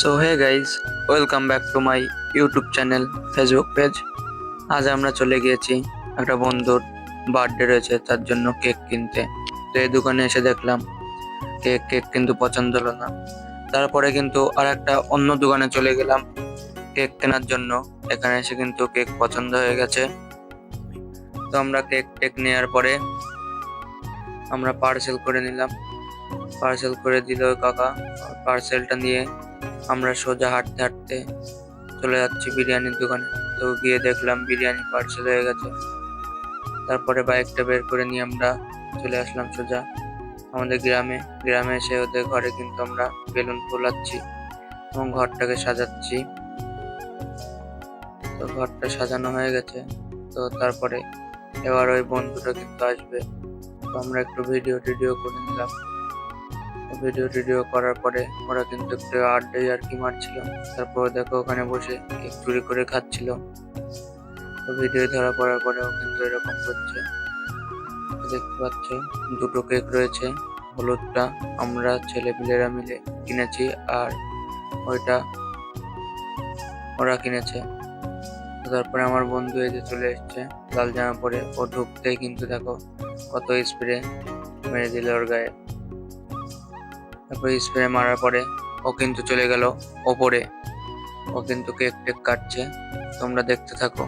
So hey guys, welcome back to my YouTube channel, Facebook page. আজ আমরা চলে গিয়েছি একটা বন্ধুর বার্থডে রয়েছে, তার জন্য কেক কিনতে। তো এই দোকানে এসে দেখলাম কেক কেক কিন্তু পছন্দ হলো না। তারপরে কিন্তু আর একটা অন্য দোকানে চলে গেলাম কেক কেনার জন্য। এখানে এসে কিন্তু কেক পছন্দ হয়ে গেছে। তো আমরা কেক টেক নেওয়ার পরে আমরা পার্সেল করে নিলাম। পার্সেল করে দিল ওই কাকা। পার্সেলটা নিয়ে আমরা সোজা হাঁটতে হাঁটতে চলে যাচ্ছি বিরিয়ানির দোকানে। তো গিয়ে দেখলাম বিরিয়ানি পার্সেল হয়ে গেছে। তারপরে বাইকটা বের করে নিয়ে আমরা চলে আসলাম সোজা আমাদের গ্রামে। গ্রামে এসে ওদের ঘরে কিন্তু আমরা বেলুন ফোলাচ্ছি এবং ঘরটাকে সাজাচ্ছি। তো ঘরটা সাজানো হয়ে গেছে। তো তারপরে এবার ওই বন্ধুটা কিন্তু আসবে। তো আমরা একটু ভিডিও টিডিও করে নিলাম। ভিডিও টিডিও করার পরে ওরা কিন্তু একটু আড্ডাই আর কি মারছিল। তারপর দেখো ওখানে বসে কেক চুরি করে খাচ্ছিল। তো ভিডিও ধরা পড়ার পরেও কিন্তু এরকম করছে। দেখতে পাচ্ছ দুটো কেক রয়েছে। হলুদটা আমরা ছেলেপিলেরা মিলে কিনেছি, আর ওইটা ওরা কিনেছে। তো তারপরে আমার বন্ধু এই যে চলে এসছে লাল জামা পরে। ও ঢুকতেই কিন্তু দেখো কত স্প্রে মেরে দিল ওর গায়ে। তারপরে স্প্রে মারার পরে ও কিন্তু চলে গেল ওপরে। ও কিন্তু কেক টেক কাটছে, তোমরা দেখতে থাকো।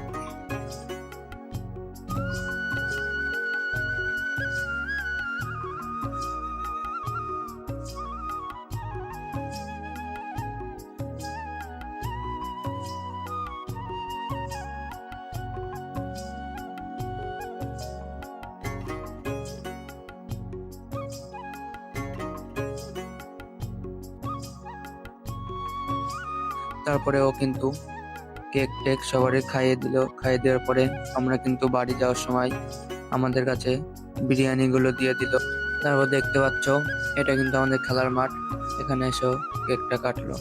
তারপরে ও কিন্তু কেক টেক সবারই খাইয়ে দিল। খাইয়ে দেওয়ার পরে আমরা কিন্তু বাড়ি যাওয়ার সময় আমাদের কাছে বিরিয়ানি গুলো দিয়ে দিল। তারপর দেখতে পাচ্ছ এটা কিন্তু আমাদের খেলার মাঠ। এখানে এসেও কেকটা কাটলো।